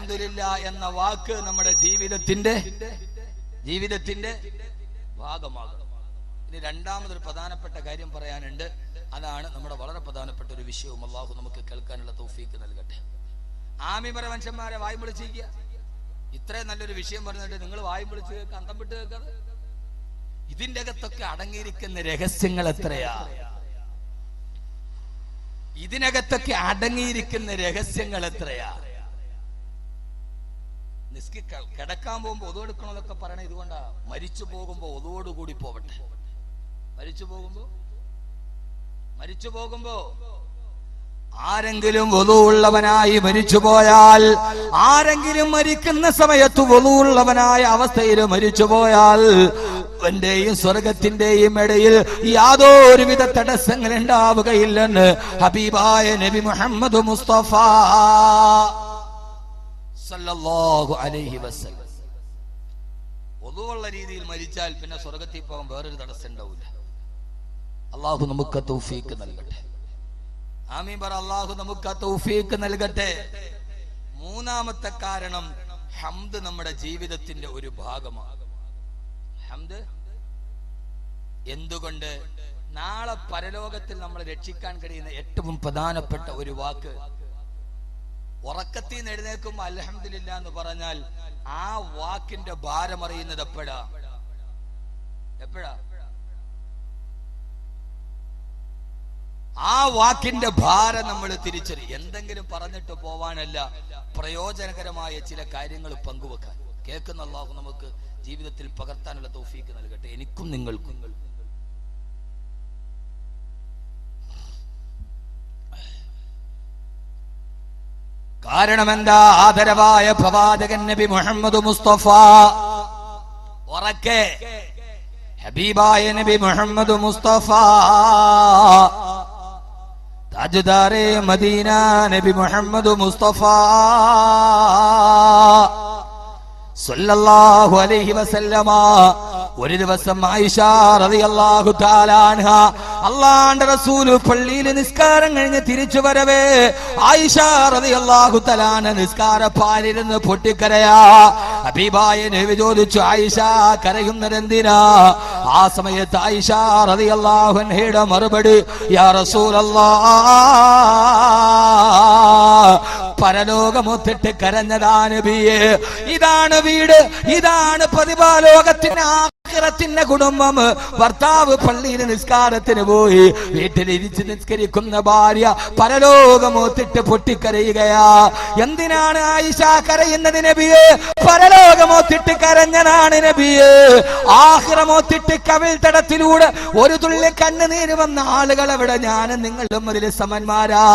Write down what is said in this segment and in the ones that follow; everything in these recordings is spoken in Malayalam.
അൽഹംദുലില്ലാ എന്ന വാക്ക് നമ്മുടെ ജീവിതത്തിന്റെ ഭാഗമാകണം. ഇനി രണ്ടാമതൊരു പ്രധാനപ്പെട്ട കാര്യം പറയാനുണ്ട്. അതാണ് നമ്മുടെ വളരെ പ്രധാനപ്പെട്ട ഒരു വിഷയവും. അള്ളാഹു നമുക്ക് കേൾക്കാനുള്ള തൗഫീക്ക് നൽകട്ടെ. ആമീൻ പറ മനുഷ്യന്മാരെ, വായും വിളിച്ചിരിക്കുക. ഇത്രയും നല്ലൊരു വിഷയം പറഞ്ഞിട്ട് നിങ്ങൾ വായും വിളിച്ച് കേൾക്കുക, അന്തം വിട്ട് കേൾക്കാതെ. ഇതിന്റെ അകത്തൊക്കെ അടങ്ങിയിരിക്കുന്ന രഹസ്യങ്ങൾ എത്രയാ! ഇതിനകത്തൊക്കെ അടങ്ങിയിരിക്കുന്ന രഹസ്യങ്ങൾ എത്രയാ! കിടക്കാൻ പോകുമ്പോ ഒതുവെടുക്കണമെന്നൊക്കെ പറയണ ഇതുകൊണ്ടാ. മരിച്ചു പോകുമ്പോ ഒതുവോടുകൂടി പോവട്ടെ. മരിച്ചു പോകുമ്പോ ആരെങ്കിലും വളുവുള്ളവനായി മരിച്ചുപോയാൽ, ആരെങ്കിലും മരിക്കുന്ന സമയത്ത് വളുവുള്ളവനായ അവസ്ഥയിൽ മരിച്ചുപോയാൽ എന്റെയും സ്വർഗത്തിന്റെയും ഇടയിൽ യാതൊരുവിധ തടസ്സങ്ങൾ ഉണ്ടാവുകയില്ലെന്ന് ഹബീബായ നബി മുഹമ്മദ് മുസ്തഫ സല്ലല്ലാഹു അലൈഹി വസല്ലം. വളുവുള്ള രീതിയിൽ മരിച്ചാൽ പിന്നെ സ്വർഗത്തിൽ പോകാൻ വേറൊരു തടസ്സം ഉണ്ടാവില്ല. അള്ളാഹു നമുക്ക് തൗഫീക്ക് നൽകട്ടെ. ആമീൻ പറ. അള്ളാഹു നമുക്ക് തൗഫീക്ക് നൽകട്ടെ. മൂന്നാമത്തെ കാരണം, ഹംദ് നമ്മുടെ ജീവിതത്തിന്റെ ഒരു ഭാഗമാണ്. ഹംദ് എന്തുകൊണ്ട്? നാളെ പരലോകത്തിൽ നമ്മളെ രക്ഷിക്കാൻ കഴിയുന്ന ഏറ്റവും പ്രധാനപ്പെട്ട ഒരു വാക്ക്. ഉറക്കത്തിൽ നിന്ന് എഴുന്നേൽക്കുമ്പോൾ അൽഹംദുലില്ലാ എന്ന് പറഞ്ഞാൽ ആ വാക്കിന്റെ ഭാരം അറിയുന്നത് എപ്പോഴാ? ആ വാക്കിന്റെ ഭാരം നമ്മൾ തിരിച്ചറിയും. എന്തെങ്കിലും പറഞ്ഞിട്ട് പോവാനല്ല, പ്രയോജനകരമായ ചില കാര്യങ്ങൾ പങ്കുവെക്കാൻ. കേൾക്കുന്ന അല്ലാഹു നമുക്ക് ജീവിതത്തിൽ പകർത്താനുള്ള തൗഫീക്ക് നൽകട്ടെ, എനിക്കും നിങ്ങൾക്കും. കാരണം എന്താ? ആദരവായ പ്രവാചകൻ നബി മുഹമ്മദ് മുസ്തഫ, ഉറക്കെ ഹബീബായ നബി മുഹമ്മദ് മുസ്തഫ, താജ്ദാരെ മദീന നബി മുഹമ്മദ് മുസ്തഫ സല്ലല്ലാഹു അലൈഹി വസല്ലമ ഒരു ദിവസം ആയിഷ റളിയല്ലാഹു തആല അൻഹ, അല്ലാഹുവിന്റെ റസൂൽ പള്ളിയിൽ നിസ്കാരം കഴിഞ്ഞ് തിരിച്ചു വരവേ ആയിഷ റളിയല്ലാഹു തആല അൻഹ നിസ്കാരപ്പാലിരുന്ന് പൊട്ടിക്കരയാ. ഹബീബായ നബി ചോദിച്ചു, ആയിഷ കരയുന്നതെന്തിനാ? ആ സമയത്ത് ആയിഷ റളിയല്ലാഹു അൻഹയുടെ മറുപടി, യാ റസൂലല്ലാഹ്, പരലോകമൊത്തിട്ട് കരഞ്ഞതാ നബിയേ. ഇതാണ് വീട്, ഇതാണ് പ്രതിഭാലോകത്തിന്റെ ആഖിറത്തിന്റെ കുടുംബം. ഭർത്താവ് പള്ളിയിൽ നിസ്കാരത്തിന് പോയി, വീട്ടിലിരിച്ച് നിസ്കരിക്കുന്ന ഭാര്യ പരലോകമൊത്തിട്ട് പൊട്ടിക്കരയുകയാ. എന്തിനാണ് ആയിഷ കരയുന്നത് നബിയേ? പരലോകമൊത്തിട്ട് കരഞ്ഞതാണ് നബിയേ. ആഖിറമൊത്തിട്ട് കവിൾ തടത്തിലൂടെ ഒരു തുള്ളി കണ്ണുനീര് വന്ന ആളുകൾ അവിടെ ഞാനും നിങ്ങളും അതിൽ സമന്മാരാ.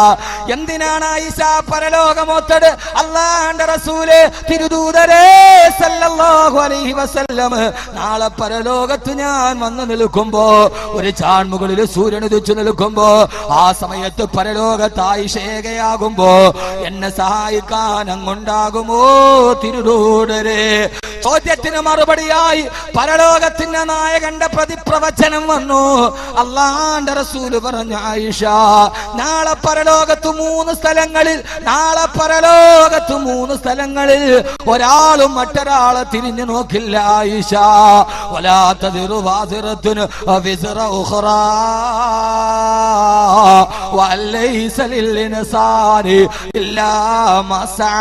എന്തിനാണ് ആയിഷ പരലോകമൊത്തത്? അല്ലാഹുവിന്റെ റസൂലേ, തിരുദൂതരേ സല്ലല്ലാഹു അലൈഹി വസല്ലം, നാളെ പരലോകത്ത് ഞാൻ വന്നു നിൽക്കുമ്പോ, ഒരു ചാൺമുകളിൽ സൂര്യൻ ഉദിച്ചു നിൽക്കുമ്പോ, ആ സമയത്ത് പരലോകത്ത് ആയിഷേകയാകുമ്പോ എന്നെ സഹായിക്കാൻ അങ്ങുണ്ടാകുമോ തിരുദൂതരേ? ചോദ്യത്തിന് മറുപടിയായി പരലോകത്തിന്റെ നായകന്റെ പ്രതിപ്രവചനം വന്നു. അല്ലാഹുവിന്റെ റസൂല് പറഞ്ഞു, ആയിഷ, നാളെ പരലോകത്ത് മൂന്ന് സ്ഥലങ്ങളിൽ ഒരാളും മറ്റൊരാളെ തിരിഞ്ഞു നോക്കില്ല ആയിഷ. വലാ തദിറു വാസിറത്തുൻ വിസ്റ ഉഖറാ വലൈസ ലിൽഇൻസാനി ഇല്ലാ മാ സആ.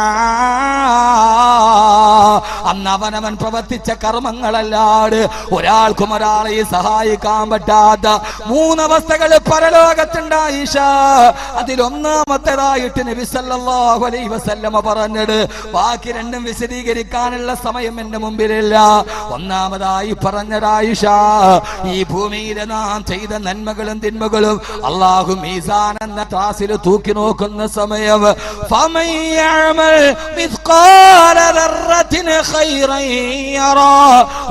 അന്ന് അവനവൻ പ്രവർത്തിച്ച കർമ്മങ്ങളല്ലാതെ ഒരാൾക്കും ഒരാളെ സഹായിക്കാൻ പറ്റാത്ത മൂന്നവസ്ഥകൾ പരലോകത്തുണ്ട് ആയിഷ. അതിലൊന്നാമത്തേതായിട്ട് നബി സല്ലല്ലാഹു അലൈഹി വസല്ലമ പറഞ്ഞത്, ബാക്കി രണ്ടും വിശദീകരിക്കാനുള്ള സമയം എന്റെ മുമ്പിലില്ല. ഒന്നാമതായി പറഞ്ഞത് ആയിഷ, ഈ ഭൂമിയിൽ നാം ചെയ്ത നന്മകളും തിന്മകളും അല്ലാഹു മീസാൻ എന്ന ത്രാസിൽ തൂക്കി നോക്കുന്ന സമയം, ഫമൻ യഅമൽ മിസ്ഖാല ദർറത്തിൻ خيرا يرى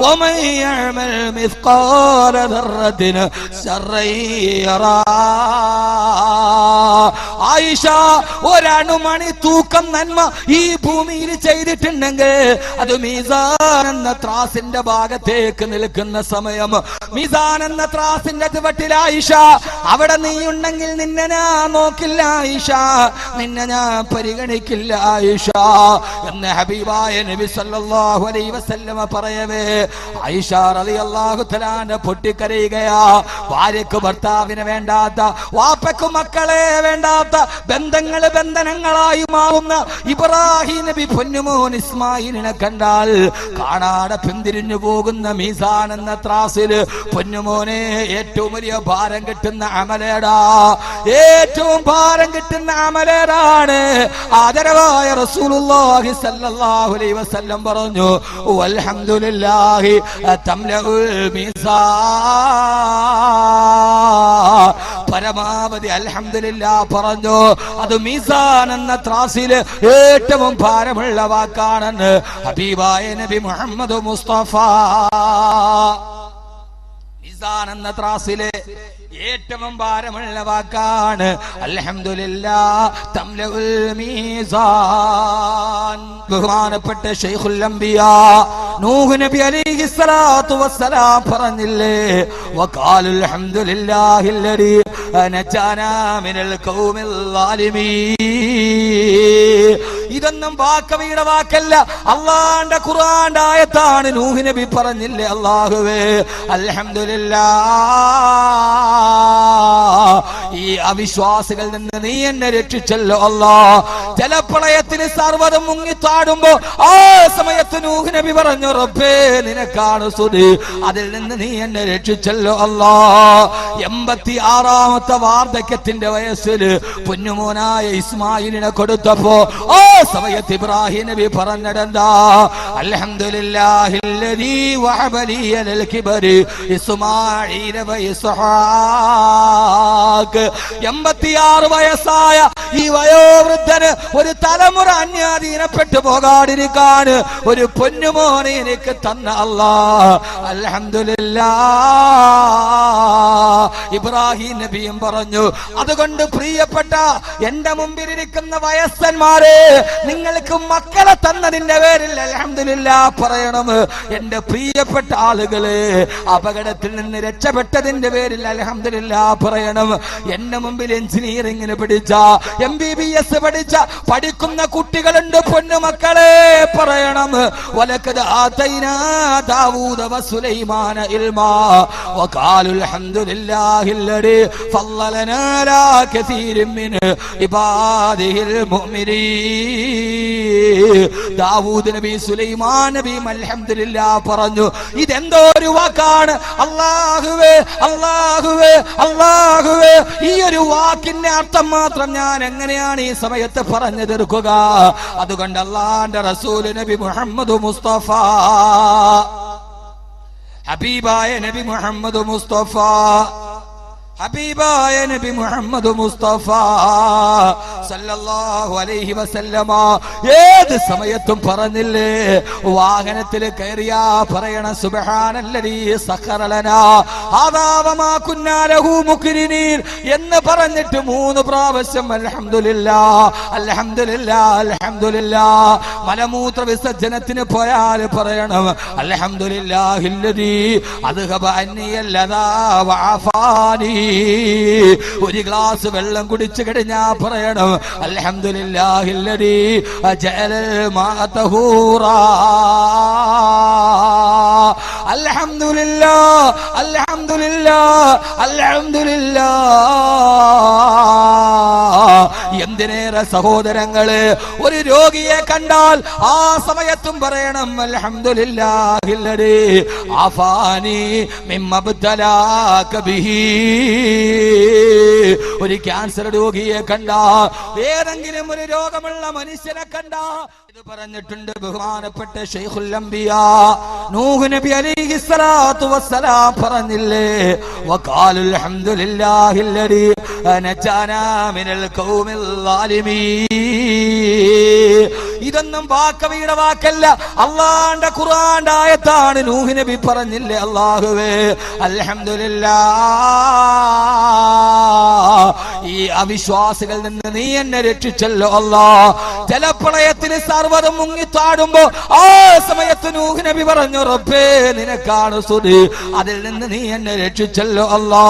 ومن يعمل مثقال ذرة شرا يرى. ആയിഷ, ഒരണുമണി തൂക്കം നന്മ ഈ ഭൂമിയിൽ ചെയ്തിട്ടുണ്ടെങ്കിൽ അത് മീസാൻ എന്ന ത്രാസിന്റെ ഭാഗത്തേക്ക് നിൽക്കുന്ന സമയം, മീസാൻ എന്ന ത്രാസിന്റെ ചുവട്ടിൽ ആയിഷ, അവിടെ നീ ഉണ്ടെങ്കിൽ നിന്നെ ഞാൻ നോക്കില്ല ആയിഷ, നിന്നെ ഞാൻ പരിഗണിക്കില്ല ആയിഷ എന്ന് ഹബീബായ നബി സല്ലല്ലാഹു അലൈഹി വസല്ലമ പറയവേ ആയിഷ റളിയല്ലാഹു തആല പൊട്ടിക്കരയുകയാ. ഭാര്യക്ക് ഭർത്താവിനെ വേണ്ടാത്ത, വാപ്പയ്ക്ക് മക്കളെ വേണ്ടാത്ത, ബന്ധങ്ങള് ബന്ധനങ്ങളായി മാറുന്ന ഇബ്രാഹിം നബി പൊന്നുമോൻ ഇസ്മായിലിനെ കണ്ടാൽ കാണാതെ പിന്തിരിഞ്ഞു പോകുന്ന മീസാൻ എന്ന ത്രാസില് പൊന്നുമോനെ ഏറ്റവും വലിയ ഭാരം കിട്ടുന്ന അമലേടാ, ഏറ്റവും ഭാരം കിട്ടുന്ന അമലേടാണ്. ആദരവായ റസൂലുള്ളാഹി സ്വല്ലല്ലാഹു അലൈഹി വസല്ലം പറഞ്ഞു, വൽഹംദുലില്ലാഹി തംലഉൽ മീസാൻ. പരമാവധി അൽഹംദുലില്ലാഹ് പറഞ്ഞു, അത് മീസാൻ എന്ന ത്രാസില് ഏറ്റവും ഭാരമുള്ള വാക്കാണെന്ന് ഹബീബായ നബി മുഹമ്മദ് മുസ്തഫ. മീസാൻ എന്ന ത്രാസിലെ ഏറ്റവും ഭാരമുള്ള വാക്കാണ് അൽഹംദുലില്ലാഹ് തംലഉൽ മീസാൻ. ബഹുമാനപ്പെട്ട ശൈഖുൽ അംബിയാ നൂഹ് നബി അലൈഹി സ്വലാത്തു വസ്സലാം പറഞ്ഞില്ലേ, വഖാലുൽ ഹംദുലില്ലാഹില്ലദീ നജാനാ മിനൽ ഖൗമിൽ ളാലിമീൻ. ഇതൊന്നും വാക്കവിയുടെ വാക്കല്ല, അല്ലാഹുവിന്റെ ഖുർആന്റെ ആയത്താണ്. നൂഹ് നബി പറഞ്ഞില്ലേ, അല്ലാഹുവേ അൽഹംദുലില്ലാഹ്, ഈ അവിശ്വാസികളിൽ നിന്ന് നീ എന്നെ രക്ഷിച്ചല്ലോ അല്ലാ. ജലപ്രളയത്തിൽ സർവ്വതും മുങ്ങിത്താടുമ്പോ ആ സമയത്ത് നൂഹ് നബി പറഞ്ഞു, റബ്ബേ നിനക്കാണ് സ്തുതി, അതിൽ നിന്ന് നീ എന്നെ രക്ഷിച്ചല്ലോ അല്ലാ. 86ാമത്തെ വാർദ്ധക്യത്തിന്റെ വയസ്സിൽ പൊന്നുമോനായ ഇസ്മായിലിനെ കൊടുത്തപ്പോ ആ സമയത്ത് ഇബ്രാഹിം നബി പറഞ്ഞതെന്താ, അൽഹംദുലില്ലാഹില്ലദീ വഹബ ലീ അലൽ കിബരി ഇസ്മാഈല വ ഇസ്ഹാഖ്. 86 വയസ്സായ ഈ വയോവൃദ്ധന് ഒരു തലമുറ അന്യാധീനപ്പെട്ടു പോകാതിരിക്കാൻ ഒരു പൊന്നുമോനെ എനിക്ക് തന്ന അല്ലാഹ്, അൽഹംദുലില്ലാഹ്. ഇബ്രാഹിം നബിയും പറഞ്ഞു, അതുകൊണ്ട് പ്രിയപ്പെട്ട എന്റെ മുമ്പിലിരിക്കുന്ന വയസ്സന്മാരെ, നിങ്ങൾക്ക് മക്കളെ തന്നതിന്റെ പേരിൽ അൽഹംദുലില്ലാഹ് പറയണം. എന്റെ പ്രിയപ്പെട്ട ആളുകളെ, അപകടത്തിൽ നിന്ന് രക്ഷപ്പെട്ടതിന്റെ പേരിൽ അൽഹംദുലില്ലാഹ് പറയണം. എന്റെ മുമ്പിൽ എഞ്ചിനീയറിംഗിന് പഠിച്ച, MBBS പഠിക്കുന്ന കുട്ടികളുണ്ട്, പൊന്നുമക്കളെ പറയണം. വലഖദ് ആതൈനാ ദാവൂദ വസുലൈമാന ഇൽമാ വഖാലുൽ ഹംദുലില്ലാഹില്ലദീ ഫളലനാ അലാ കസീരിൻ മിൻ ഇബാദിഹിൽ മുഅ്മിനീൻ. ദാവൂദ് നബി, സുലൈമാൻ നബി അൽഹംദുലില്ലാഹ് പറഞ്ഞു. ഇതെന്തോ ഒരു വാക്കാണ്. അല്ലാഹുവേ അല്ലാഹുവേ അല്ലാഹുവേ, ഈ ഒരു വാക്കിന്റെ അർത്ഥം മാത്രം ഞാൻ എങ്ങനെയാണ് ഈ സമയത്ത് പറഞ്ഞു തീർക്കുക? അതുകൊണ്ട് അല്ലാഹുവിന്റെ റസൂൽ നബി മുഹമ്മദ് മുസ്തഫ, ഹബീബായ നബി മുഹമ്മദ് മുസ്തഫ, ഹബീബായ നബി മുഹമ്മദ് മുസ്തഫ സല്ലല്ലാഹു അലൈഹി വസല്ലമ ഏത് സമയത്തും പറഞ്ഞില്ലേ, വാഹനത്തിൽ കയറിയാ പറയണ സുബ്ഹാനല്ലദീ സഖറ ലനാ ഹാദാ വമാ കുന്നാ ലഹു മുഖ്രിനീൻ എന്ന് പറഞ്ഞിട്ട് 3 പ്രാവശ്യം അൽഹംദുലില്ലാഹ് അൽഹംദുലില്ലാഹ് അൽഹംദുലില്ലാഹ്. മലമൂത്ര വിസർജനത്തിന് പോയാൽ പറയണം അൽഹംദുലില്ലാഹില്ലദീ അദ്ഹബ അന്നിയല്ലദാ വഅഫാനി. ഒരു ഗ്ലാസ് വെള്ളം കുടിച്ചു കഴിഞ്ഞാ പറയണം അൽഹംദുലില്ലാഹില്ലദീ ജഅലൽ മാഅ തഹൂറാ. അൽഹംദുലില്ലാഹ് അൽഹംദുലില്ലാഹ് അൽഹംദുലില്ലാഹ്. എന്തിനേറെ സഹോദരങ്ങളെ, ഒരു രോഗിയെ കണ്ടാൽ ആ സമയത്തും പറയണം അൽഹംദുലില്ലാഹില്ലദീ ആഫാനി മിമ്മബ്തലാക ബിഹി. ഒരു ക്യാൻസർ രോഗിയെ കണ്ടാ, ഏതെങ്കിലും ഒരു രോഗമുള്ള മനുഷ്യനെ കണ്ടാ ഇത് പറഞ്ഞിട്ടുണ്ട് ബഹുമാനപ്പെട്ട ശൈഖുൽ അംബിയാ നൂഹ് നബി അലൈഹിസ്സലാത്തു വസ്സലാം പറഞ്ഞില്ലേ, വഖാലുൽ ഹംദുലില്ലാഹില്ലദീ നജാനാ മിനൽ ഖൗമിൽ ളാലിമീൻ. ഇതൊന്നും വാക്കവിയുടെ വാക്കല്ല, അല്ലാഹുവിന്റെ ഖുർആന്റെ ആയത്താണ്. നൂഹ് നബി പറഞ്ഞില്ലേ, അല്ലാഹുവേ അൽഹംദുലില്ലാഹ്, ഈ അവിശ്വാസികളിൽ നിന്ന് നീ എന്നെ രക്ഷിച്ചല്ലോ അല്ലാ. ജലപ്രളയത്തിന് സർവ്വതും മുങ്ങിത്താടുമ്പോ ആ സമയത്ത് നൂഹ് നബി പറഞ്ഞു, റബ്ബേ നിനക്കാണ് സ്തുതി, അതിൽ നിന്ന് നീ എന്നെ രക്ഷിച്ചല്ലോ അല്ലാ.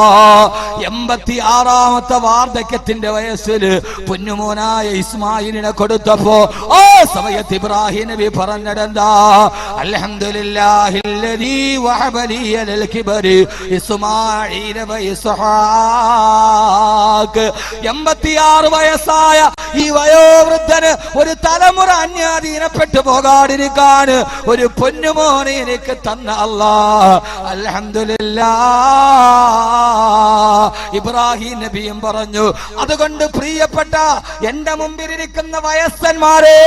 86ാമത്തെ വാർദ്ധക്യത്തിന്റെ വയസ്സിൽ പൊന്നുമോനായ ഇസ്മായിലിനെ കൊടുത്തപ്പോ ആ സമയത്ത് ഇബ്രാഹിം നബി പറഞ്ഞതെന്താ, അൽഹംദുലില്ലാഹില്ലദീ വഹബലി അലൽ കിബരി ഇസ്മാഈല വ ഇസ്ഹാഖ്. 86 വയസ്സായ ഈ വയോവൃദ്ധന് ഒരു തലമുറ അന്യാധീനപ്പെട്ടു പോകാതിരിക്കാൻ ഒരു പൊന്നുമോനെ എനിക്ക് തന്ന അല്ലാഹ്, അൽഹംദുലില്ലാഹ്. ഇബ്രാഹിം നബിയും പറഞ്ഞു, അതുകൊണ്ട് പ്രിയപ്പെട്ട എന്റെ മുമ്പിലിരിക്കുന്ന വയസ്സന്മാരെ,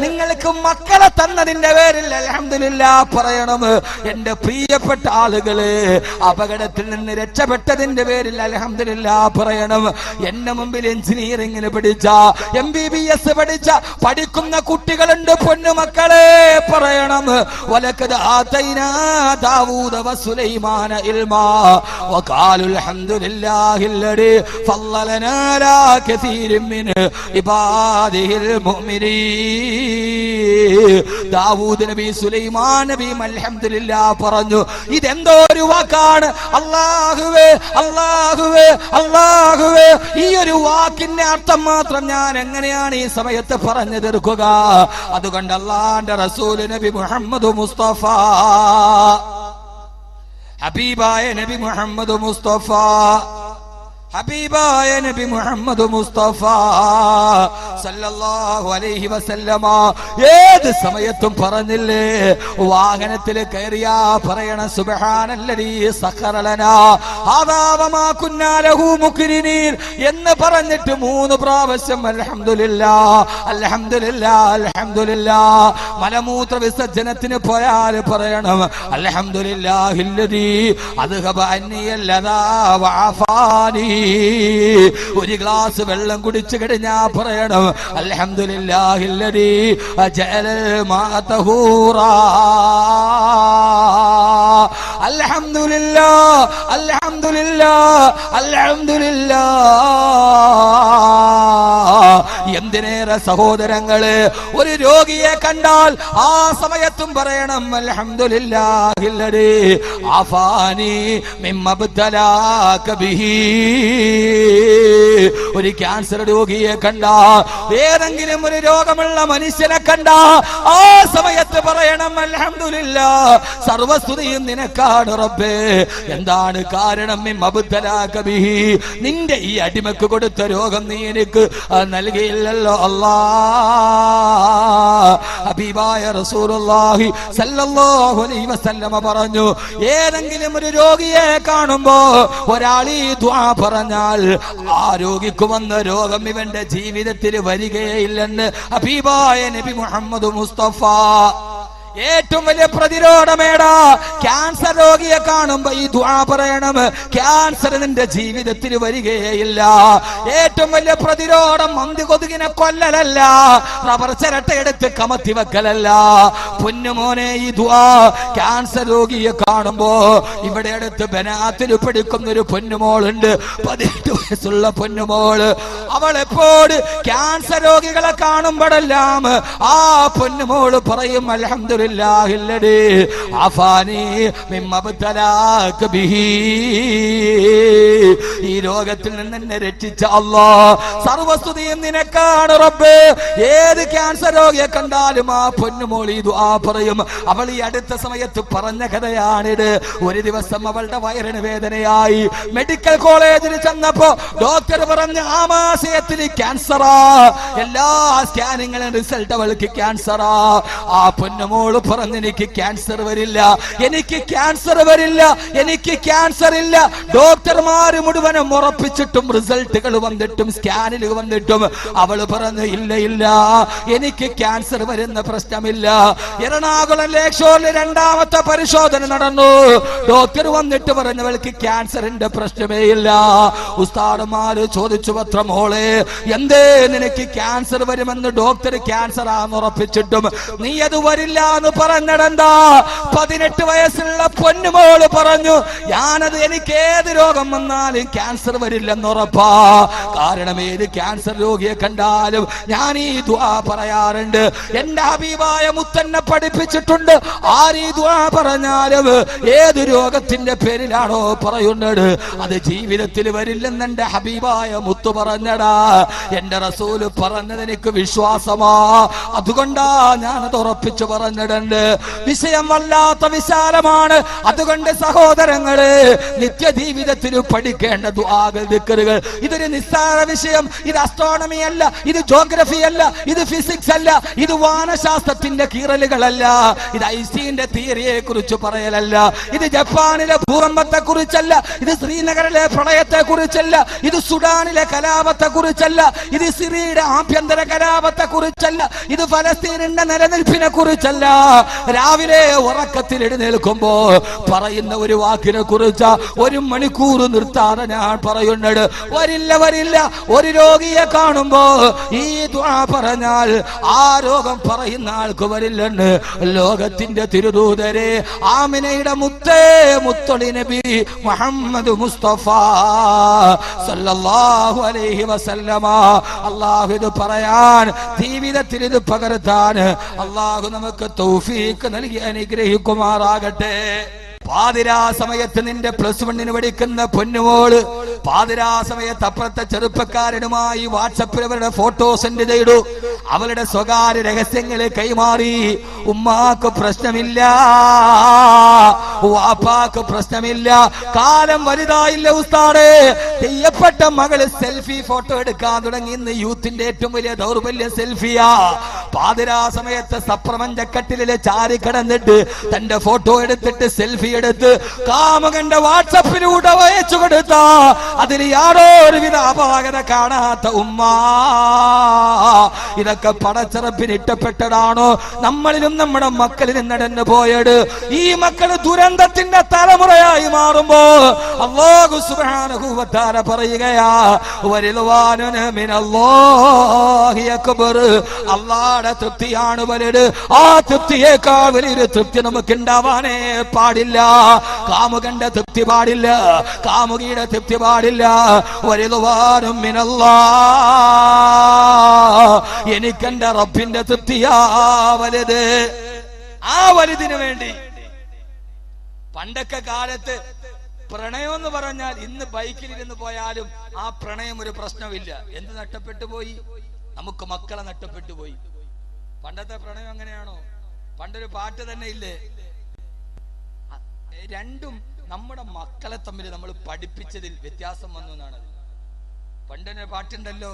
നിങ്ങൾക്ക് മക്കളെ തന്നതിന്റെ പേരിൽ അൽഹംദുലില്ലാഹ് പറയണം. എന്റെ പ്രിയപ്പെട്ട ആളുകളെ, അപകടത്തിൽ നിന്ന് രക്ഷപ്പെട്ടതിന്റെ പേരിൽ അൽഹംദുലില്ലാഹ് പറയണം. എന്റെ മുമ്പിൽ എഞ്ചിനീയറിംഗിന് പഠിച്ച MBBS പഠിക്കുന്ന കുട്ടികളുണ്ട്, പൊന്നുമക്കളെ പറയണം. വലഖദ് ആതൈനാ ദാവൂദ വസുലൈമാന ഇൽമാ വഖാലുൽ ഹംദുലില്ലാഹില്ലദീ ഫളലനാ അലാ കസീരിൻ മിൻ ഇബാദിഹിൽ മുഅ്മിനീൻ. ദാവൂദ് നബി സുലൈമാൻ നബിയും അൽഹംദുലില്ലാഹ് പറഞ്ഞു. ഇതെന്തോ ഒരു വാക്കാണ്. അല്ലാഹുവേ അല്ലാഹുവേ അല്ലാഹുവേ, ഈ ഒരു വാക്കിന്റെ അർത്ഥം മാത്രം ഞാൻ എങ്ങനെയാണ് ഈ സമയത്ത് പറഞ്ഞു തീർക്കുക? അതുകൊണ്ട് അല്ലാഹുവിന്റെ റസൂൽ നബി മുഹമ്മദ് മുസ്തഫ, ഹബീബായ നബി മുഹമ്മദ് മുസ്തഫ, ഹബീബായ നബി മുഹമ്മദ് മുസ്തഫ സല്ലല്ലാഹു അലൈഹി വസല്ലമ ഏത് സമയത്തും പറഞ്ഞില്ലേ, വാഹനത്തിൽ കയറിയാ പറയണം സുബ്ഹാനല്ലദീ സഖറ ലനാ ഹാദാ വമാ കുന്നാ ലഹു മുഖ്രിനീൻ എന്ന് പറഞ്ഞിട്ട് 3 പ്രാവശ്യം അൽഹംദുലില്ലാഹ് അൽഹംദുലില്ലാഹ് അൽഹംദുലില്ലാഹ്. മലമൂത്ര വിസർജനത്തിന് പോയാൽ പറയണം അൽഹംദുലില്ലാഹില്ലദീ അദ്ഹബ അന്നിയല്ലദാ വഅഫാനി. ഒരു ഗ്ലാസ് വെള്ളം കുടിച്ചു കഴിഞ്ഞാ പറയണം അൽഹംദുലില്ലാഹില്ലദീ ജഅലൽ മാഅ തഹൂറാ. അൽഹംദുലില്ലാഹ് അൽഹംദുലില്ലാഹ് അൽഹംദുലില്ലാഹ്. എന്തിനേറെ സഹോദരങ്ങളെ, ഒരു രോഗിയെ കണ്ടാൽ ആ സമയത്തും പറയണം അൽഹംദുലില്ലാഹില്ലദീ ആഫാനി മിമ്മ ബതലാക ബിഹി. ഒരു ക്യാൻസർ രോഗിയെ കണ്ട, ഏതെങ്കിലും ഒരു രോഗമുള്ള മനുഷ്യനെ കണ്ട ആ സമയത്ത് പറയണം അൽഹംദുലില്ലാഹ്, സർവസ്തുതിയും നിനക്കാണ് റബ്ബേ. എന്താണ് കാരണം? മിമ്മബ്തലാക ബിഹി, നിന്റെ ഈ അടിമക്ക് കൊടുത്ത രോഗം നീ എനിക്ക് നൽകിയില്ലല്ലോ അല്ലാഹ്. ഹബീബായ റസൂലുള്ളാഹി സല്ലല്ലാഹു അലൈഹി വസല്ലമ പറഞ്ഞു, ഏതെങ്കിലും ഒരു രോഗിയെ കാണുമ്പോ ഒരാൾ ഈ ദുആ പറഞ്ഞാൽ ആ രോഗിക്ക് വന്ന രോഗം ഇവന്റെ ജീവിതത്തിൽ വരികയില്ലെന്ന് ഹബീബായ നബി മുഹമ്മദ് മുസ്തഫ. ഏറ്റവും വലിയ പ്രതിരോധമേടാ, ക്യാൻസർ രോഗിയെ കാണുമ്പോ ഈ ദുആ പറയണം, ക്യാൻസർ നിന്റെ ജീവിതത്തിൽ വരികയില്ല. ഏറ്റവും വലിയ പ്രതിരോധം മന്തി കൊതുകിനെ കൊല്ലലല്ല, റബ്ബർ ചിരട്ടയെടുത്ത് കമത്തി വെക്കലല്ല. പൊന്നുമോനെ, ഈ ദുആ ക്യാൻസർ രോഗിയെ കാണുമ്പോ, ഇവിടെ അടുത്ത് ബനാത്തിൽ പഠിക്കുന്ന ഒരു പൊന്നുമോളുണ്ട്, 18 വയസ്സുള്ള പൊന്നുമോള്. അവൾ എപ്പോഴും ക്യാൻസർ രോഗികളെ കാണുമ്പോഴെല്ലാം ആ പൊന്നുമോള് പറയും അൽഹംദുലില്ലാഹില്ലദീ ആഫാനി മിമ്മ ബതലാക ബിഹി. ഈ രോഗത്തിൽ നിന്ന് എന്നെ രക്ഷിച്ച അല്ലാഹ്, സർവസ്തുതിയും നിനക്കാണ് റബ്ബേ. ഏത് ക്യാൻസർ രോഗിയെ കണ്ടാലും ആ പൊന്നുമോൾ ഈ ദുആ പറയും. അവൾ ഈ അടുത്ത സമയത്ത് പറഞ്ഞ കഥയാണിത്. ഒരു ദിവസം അവളുടെ വയറിന് വേദനയായി. മെഡിക്കൽ കോളേജിൽ ചെന്നപ്പോ ഡോക്ടർ പറഞ്ഞ ആമാശയത്തിൽ ക്യാൻസറാ. എല്ലാ സ്കാനിങ്ങളും റിസൾട്ട് അവൾക്ക് ക്യാൻസറാ. ആ പൊന്നുമോൾ അവള് പറഞ്ഞു എനിക്ക് ക്യാൻസർ വരില്ല, എനിക്ക് ക്യാൻസർ വരില്ല, എനിക്ക് ക്യാൻസർ ഇല്ല. ഡോക്ടർമാര് മുഴുവനും ഉറപ്പിച്ചിട്ടും റിസൾട്ടുകൾ വന്നിട്ടും സ്കാനിൽ വന്നിട്ടും അവള് പറഞ്ഞു ഇല്ല ഇല്ല, എനിക്ക് ക്യാൻസർ വരുന്ന പ്രശ്നമില്ല. എറണാകുളം ലേക്ഷോറിൽ രണ്ടാമത്തെ പരിശോധന നടന്നു. ഡോക്ടർ വന്നിട്ട് പറഞ്ഞവൾക്ക് ക്യാൻസറിന്റെ പ്രശ്നമേ ഇല്ല. ഉസ്താദുമാര് ചോദിച്ചു പത്ര മോളെ എന്തേ നിനക്ക് ക്യാൻസർ വരുമെന്ന് ഡോക്ടർ ക്യാൻസർ ആണെന്ന് ഉറപ്പിച്ചിട്ടും നീ അത് വരില്ല എന്ന് പറഞ്ഞിടഎന്താ? 18 വയസ്സുള്ള പൊന്നുമോള് പറഞ്ഞു ഞാനത് എനിക്ക് ഏത് രോഗം വന്നാലും ക്യാൻസർ വരില്ലെന്ന് ഉറപ്പാ. കാരണം ഏത് ക്യാൻസർ രോഗിയെ കണ്ടാലും ഞാൻ ഈ ദുആ പറയാറുണ്ട്. എന്റെ ഹബീബായ മുത്തന്നെ പഠിപ്പിച്ചിട്ടുണ്ട്. ആര് ഈ ദുആ പറഞ്ഞാലും ഏത് രോഗത്തിന്റെ പേരിലാണോ പറയുന്നത് അത് ജീവിതത്തിൽ വരില്ലെന്ന് എന്റെ ഹബീബായ മുത്തു പറഞ്ഞടാ. എന്റെ റസൂല് പറഞ്ഞത് എനിക്ക് വിശ്വാസമാ, അതുകൊണ്ടാ ഞാനത് ഉറപ്പിച്ചു പറഞ്ഞിട്ടുണ്ട്. വിഷയം വല്ലാത്ത വിശാലമാണ്. അതുകൊണ്ട് സഹോദരങ്ങള് നിത്യജീവിതത്തിൽ പഠിക്കേണ്ട ദുആകൾ ദിക്റുകൾ ഇതൊരു നിസ്സാര വിഷയം. ഇത് അസ്ട്രോണമി അല്ല, ഇത് ജോഗ്രഫി അല്ല, ഇത് ഫിസിക്സ് അല്ല, ഇത് വാനശാസ്ത്രത്തിന്റെ കീറലുകളല്ല, ഇത് ഐൻസ്റ്റീന്റെ തിയറിയെ കുറിച്ച് പറയലല്ല, ഇത് ജപ്പാനിലെ ഭൂകമ്പത്തെ കുറിച്ചല്ല, ഇത് ശ്രീനഗറിലെ പ്രളയത്തെ കുറിച്ചല്ല, ഇത് സുഡാനിലെ കലാപത്തെ കുറിച്ചല്ല, ഇത് സിറിയയുടെ ആഭ്യന്തര കലാപത്തെ കുറിച്ചല്ല, ഇത് ഫലസ്തീനിന്റെ നിലനിൽപ്പിനെ കുറിച്ചല്ല. രാവിലെ ഉറക്കത്തിൽ എഴുന്നേൽക്കുമ്പോ പറയുന്ന ഒരു വാക്കിനെ കുറിച്ച് 1 മണിക്കൂർ നിർത്താതെ ഞാൻ പറയുന്നത് വരില്ല വരില്ല. ഒരു രോഗിയെ കാണുമ്പോ ഈ ദുആ പറഞ്ഞാൽ ആ രോഗം പറയുന്ന ആൾക്ക് വരില്ലെന്ന് ലോകത്തിന്റെ തിരുദൂതരെ ആമിനയുടെ മുത്തേ മുത്തൊളി നബി മുഹമ്മദ് മുസ്തഫ സല്ലല്ലാഹു അലൈഹി വസല്ലമ. അല്ലാഹു ഇത് പറയാൻ ജീവിതത്തിൽ ഇത് പകർത്താൻ അല്ലാഹു നമുക്ക് തൗഫീഖ് നൽകി അനുഗ്രഹിക്കുമാറാകട്ടെ. പാതിരാ സമയത്ത് നിന്റെ +1 പഠിക്കുന്ന പൊന്നുമോള് പാതിരാ സമയത്ത് അപ്പുറത്തെ ചെറുപ്പക്കാരനുമായി വാട്സപ്പിൽ അവരുടെ ഫോട്ടോ സെൻഡ് ചെയ്തു. അവളുടെ സ്വകാര്യ രഹസ്യങ്ങളെ കൈമാറി. ഉമ്മാക്ക് പ്രശ്നമില്ല, വാപ്പാക്ക് പ്രശ്നമില്ല. കാലം വലുതായില്ല ഉസ്താദേ. ചെയ്യപ്പെട്ട മകള് സെൽഫി ഫോട്ടോ എടുക്കാൻ തുടങ്ങി. ഇന്ന് യൂത്തിന്റെ ഏറ്റവും വലിയ ദൗർബല്യം സെൽഫിയാ. പാതിരാ സമയത്ത് സപ്രപഞ്ചക്കട്ടിലെ ചാരി കിടന്നിട്ട് തന്റെ ഫോട്ടോ എടുത്തിട്ട് സെൽഫി എടുത്ത് കാമുകന്റെ വാട്സപ്പിലൂടെ അയച്ചു കൊടുത്ത അതിൽ യാതൊരുവിധ അപാകത കാണാത്ത ഉമ്മ. ഇതൊക്കെ പടച്ചിറപ്പിന് ഇഷ്ടപ്പെട്ടതാണോ? നമ്മളിലും നമ്മുടെ മക്കളിലും നടന്നു പോയത്. ഈ മക്കള് ദുരന്തത്തിന്റെ തലമുറയായി മാറുമ്പോ അല്ലാഹു സുബ്ഹാനഹു വ തആല പറയുകയാ വരിദ്വാനുൻ മിനല്ലാഹി അക്ബർ. അല്ലാഹുവിന്റെ തൃപ്തിയാണ് വലുത്. ആ തൃപ്തിയേക്കാൾ വലിയൊരു തൃപ്തി നമുക്ക് ഉണ്ടാവാനേ പാടില്ല. കാമുകന്റെ തൃപ്തി പാടില്ല, കാമുകിയുടെ തൃപ്തി പാടില്ല. വരിദ്വാനുൻ മിനല്ലാഹ്, എനിക്കെന്റെ റബ്ബിന്റെ തൃപ്തിയാ വലുത്. ആ വലുതിന് വേണ്ടി പണ്ടൊക്കെ കാലത്ത് പ്രണയം എന്ന് പറഞ്ഞാൽ ഇന്ന് ബൈക്കിലിരുന്ന് പോയാലും ആ പ്രണയം ഒരു പ്രശ്നമില്ല. എന്ത് നഷ്ടപ്പെട്ടു പോയി? നമുക്ക് മക്കളെ നഷ്ടപ്പെട്ടു പോയി. പണ്ടത്തെ പ്രണയം അങ്ങനെയാണോ? പണ്ടൊരു പാട്ട് തന്നെ ഇല്ലേ? രണ്ടും നമ്മുടെ മക്കളെ തമ്മിൽ നമ്മൾ പഠിപ്പിച്ചതിൽ വ്യത്യാസം വന്നു എന്നാണ്. പണ്ടൊരു പാട്ടുണ്ടല്ലോ,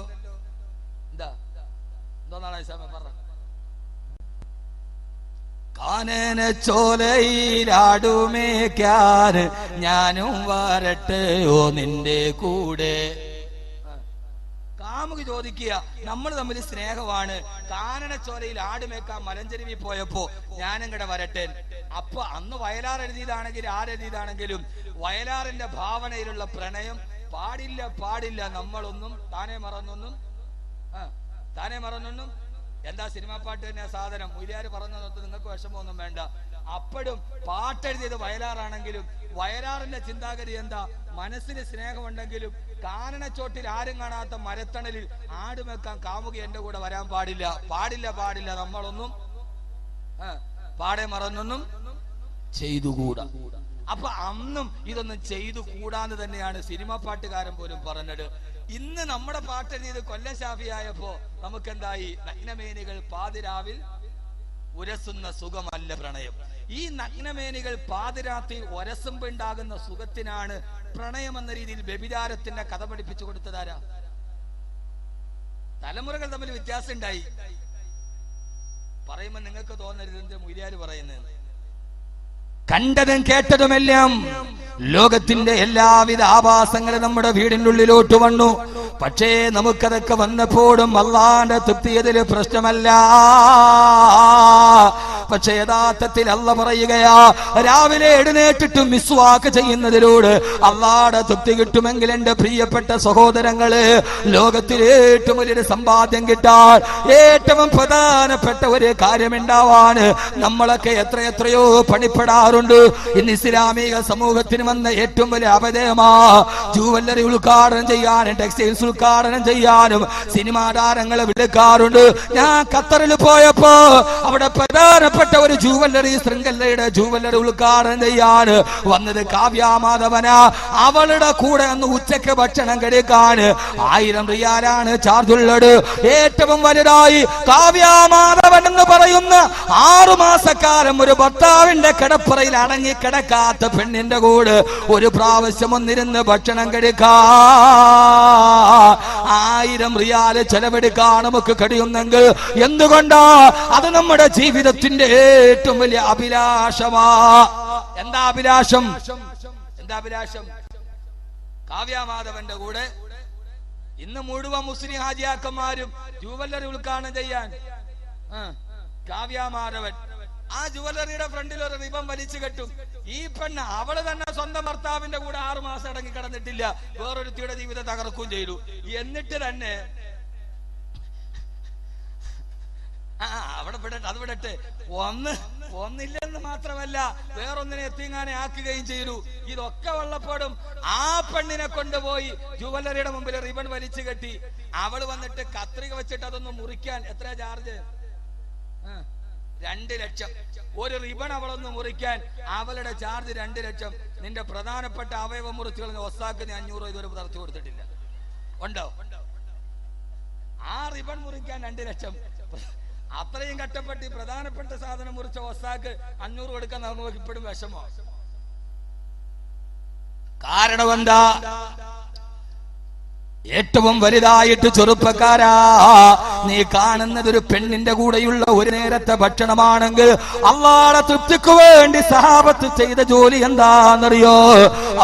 എന്തോന്നാണ് പറ. കാനന ചോലയിലാടുമേക്കാൻ ഞാനും വരട്ടെയോ നിന്റെ കൂടെ. കാമുകി ചോദിക്കുക, നമ്മൾ തമ്മിൽ സ്നേഹമാണ്, കാനനച്ചോലയിൽ ആടുമേക്കാൻ മലഞ്ചെരുവിൽ പോയപ്പോ ഞാനും കൂടെ വരട്ടെ. അപ്പൊ അന്ന് വയലാർ എഴുതിയതാണെങ്കിലും ആരെഴുതിയതാണെങ്കിലും വയലാറിന്റെ ഭാവനയിലുള്ള പ്രണയം പാടില്ല പാടില്ല. നമ്മളൊന്നും താനെ മറന്നൊന്നും എന്താ സിനിമാ പാട്ട് തന്നെ സാധനം. മൊയ്ലിയാർ പറഞ്ഞു നിങ്ങൾക്ക് വിഷമമൊന്നും വേണ്ട. അപ്പോഴും പാട്ടെഴുതിയത് വയലാറാണെങ്കിലും വയലാറിന്റെ ചിന്താഗതി എന്താ? മനസ്സിന് സ്നേഹമുണ്ടെങ്കിലും കാനനച്ചോട്ടിൽ ആരും കാണാത്ത മരത്തണലിൽ ആടുമെക്കാൻ കാമുകി എന്റെ കൂടെ വരാൻ പാടില്ല, പാടില്ല പാടില്ല. നമ്മളൊന്നും പാടെ മറന്നൊന്നും ചെയ്തുകൂടാ. അപ്പൊ അന്നും ഇതൊന്നും ചെയ്തു കൂടാന്ന് തന്നെയാണ് സിനിമാ പാട്ടുകാരൻ പോലും പറഞ്ഞത്. ഇന്ന് നമ്മുടെ പാട്ടെഴുതിയത് കൊല്ലം ഷാഫിയായപ്പോ നമുക്കെന്തായി? നഗ്നമേനികൾ പാതിരാവിൽ ഉരസുന്ന സുഖമല്ല പ്രണയം. ഈ നഗ്നമേനികൾ പാതിരാത്രി ഒരസുമ്പ് ഉണ്ടാകുന്ന സുഖത്തിനാണ് പ്രണയം എന്ന രീതിയിൽ വ്യഭിചാരത്തിന്റെ കഥ പഠിപ്പിച്ചു കൊടുത്തതാരാ? തലമുറകൾ തമ്മിൽ വ്യത്യാസം ഉണ്ടായി. പറയുമ്പോ നിങ്ങൾക്ക് തോന്നരുത് എന്ത് മുരിയാര് പറയുന്നത്. കണ്ടതും കേട്ടതുമെല്ലാം ലോകത്തിന്റെ എല്ലാവിധ ആഭാസങ്ങളും നമ്മുടെ വീടിന്റെ ഉള്ളിലോട്ട് വന്നു. പക്ഷേ നമുക്കതൊക്കെ വന്നപ്പോഴും അള്ളാന്റെ തൃപ്തിയതിൽ പ്രശ്നമല്ല. പക്ഷെ യഥാർത്ഥത്തിൽ അല്ല പറയുകയാ, രാവിലെ എഴുന്നേറ്റിട്ടും മിസ്വാക്ക് ചെയ്യുന്നതിലൂടെ അള്ളാടെ തൃപ്തി കിട്ടുമെങ്കിൽ എന്റെ പ്രിയപ്പെട്ട സഹോദരങ്ങള്, ലോകത്തിലെ ഏറ്റവും വലിയൊരു സമ്പാദ്യം കിട്ടാൻ ഏറ്റവും പ്രധാനപ്പെട്ട ഒരു കാര്യമുണ്ടാവാന് നമ്മളൊക്കെ എത്രയോ പണിപ്പെടാറുണ്ട്. ഇന്ന് ഇസ്ലാമിക സമൂഹത്തിന് വന്ന ഏറ്റവും വലിയ അപജയമാ ജുവല്ലറി ഉദ്ഘാടനം ചെയ്യാനും ടെക്സ്റ്റൈൽസ് ഉദ്ഘാടനം ചെയ്യാനും സിനിമാ താരങ്ങളെ വിളിക്കാറുണ്ട്. ഞാൻ ഖത്തറിൽ പോയപ്പോ അവിടെ പ്രധാനപ്പെട്ട ഒരു ജുവല്ലറി ശൃംഖലയുടെ ജുവല്ലറി ഉദ്ഘാടനം ചെയ്യാൻ വന്നത് കാവ്യാമാധവന. അവളുടെ കൂടെ അന്ന് ഉച്ചക്ക് ഭക്ഷണം കഴിക്കാൻ 1000 റിയാലാണ് ചാർജ് ഉള്ളത്. ഏറ്റവും വലുതായി കാവ്യാമാധവൻ എന്ന് പറയുന്ന 6 മാസക്കാലം ഒരു ഭർത്താവിന്റെ കിടപ്പറയിൽ അടങ്ങി കിടക്കാത്ത പെണ്ണിന്റെ കൂടെ ഒരു പ്രാവശ്യം ഒന്നിരുന്ന് ഭക്ഷണം കഴിക്കാൻ 1000 റിയാല് ചെലവെടുക്കാൻ നമുക്ക് കഴിയുന്നെങ്കിൽ എന്തുകൊണ്ടാ? അത് നമ്മുടെ ജീവിതത്തിന്റെ ഏറ്റവും വലിയ അഭിലാഷമാ. എന്താ അഭിലാഷം? കാവ്യാമാധവന്റെ കൂടെ ഇന്ന് മുഴുവൻ മുസ്ലിം ഹാജിയാക്കന്മാരും ജുവല്ലറി ഉദ്ഘാടനം ചെയ്യാൻ കാവ്യാമാധവൻ ആ ജുവല്ലറിയുടെ ഫ്രണ്ടിൽ ഒരു റിബൺ വലിച്ചു കെട്ടും. ഈ പെണ്ണ് അവള് തന്നെ സ്വന്തം ഭർത്താവിന്റെ കൂടെ 6 മാസം അടങ്ങി കിടന്നിട്ടില്ല, വേറൊരുത്തിയുടെ ജീവിതം തകർക്കുകയും ചെയ്തു. എന്നിട്ട് തന്നെ അവിടെ വിടട്ടെ, അത് വിടട്ടെ, ഒന്നില്ലെന്ന് മാത്രമല്ല വേറൊന്നിനെ എത്തിങ്ങാനെ ആക്കുകയും ചെയ്തു. ഇതൊക്കെ ഉള്ളപ്പോഴും ആ പെണ്ണിനെ കൊണ്ടുപോയി ജുവല്ലറിയുടെ മുമ്പിൽ റിബൺ വലിച്ചു കെട്ടി. അവള് വന്നിട്ട് കത്രിക വെച്ചിട്ട് അതൊന്ന് മുറിക്കാൻ എത്ര ചാർജ്? 2 ലക്ഷം. ഒരു റിബൺ അവളൊന്ന് മുറിക്കാൻ അവളുടെ ചാർജ് 2 ലക്ഷം. നിന്റെ പ്രധാനപ്പെട്ട അവയവ മുറിച്ചുകൾ ഒസാക്കിന് 500 ഇതുവരെ തറച്ചു കൊടുത്തിട്ടില്ല. ഉണ്ടോ? ആ റിബൺ മുറിക്കാൻ 2 ലക്ഷം. അത്രയും കഷ്ടപ്പെട്ട് പ്രധാനപ്പെട്ട സാധനം മുറിച്ച ഒസാക്ക് 500 കൊടുക്കാൻ നമുക്ക് ഇപ്പോഴും വിഷമോ? കാരണം എന്താ? ഏറ്റവും വലുതായിട്ട് ചെറുപ്പക്കാരാ, നീ കാണുന്നത് ഒരു പെണ്ണിന്റെ കൂടെയുള്ള ഒരു നേരത്തെ ഭക്ഷണമാണെങ്കിൽ അള്ളാഹുവിന്റെ തൃപ്തിക്ക് വേണ്ടി സഹാബത്ത് ചെയ്ത ജോലി എന്താണെന്നറിയോ?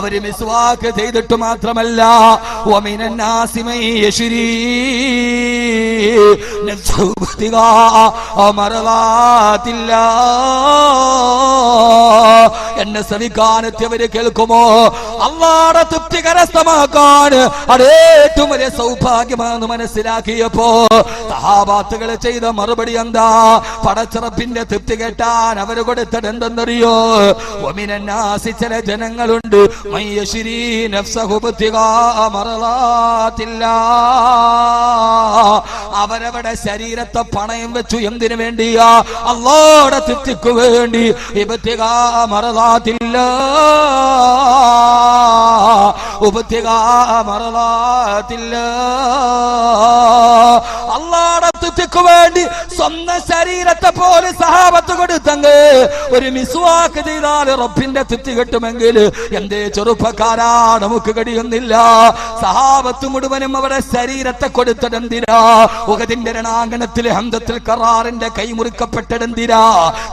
അവര് മിസ്വാക്ക് ചെയ്തിട്ട് മാത്രമല്ല, എന്നെ ശ്രമിക്കാനെത്തിയവര് കേൾക്കുമോ? അള്ളാഹുവിന്റെ തൃപ്തി കരസ്ഥമാക്കാൻ അതേ ഏറ്റവും വലിയ സൗഭാഗ്യമാണെന്ന് മനസ്സിലാക്കിയപ്പോ സഹാബാത്തുകൾ ചെയ്ത മറുപടി എന്താ? പടച്ചിറപ്പിന്റെ തൃപ്തി കേട്ടാൻ അവര് കൊടുത്തത് എന്തെന്നറിയോ? ഒമിനാസി ചില ജനങ്ങളുണ്ട് അവരവരുടെ ശരീരത്തെ പണയം വെച്ചു. എന്തിനു വേണ്ടിയാ? അല്ലാഹുവിന്റെ തൃപ്തിക്ക് വേണ്ടി. അല്ലാഹുവിന്റെ തൃപ്തിക്ക് വേണ്ടി സ്വന്തം ശരീരത്തെ പോലെ സഹാബത്ത് കൊടുത്തെങ്കിൽ ഒരു മിസ്വാക്ക് ചെയ്താൽ റബ്ബിന്റെ തൃപ്തി കിട്ടുമെങ്കിൽ എന്തേ ചെറുപ്പക്കാരാ നമുക്ക് കഴിയുന്നില്ല? സഹാബത്ത് മുഴുവനും അവരുടെ ശരീരത്തെ കൊടുത്തതെന്തിനാ? ഉഹദിന്റെ രണാങ്കണത്തിൽ ഹംദത്തുൽ ഖറാറിന്റെ കൈ മുറിക്കപ്പെട്ടതെന്തിനാ?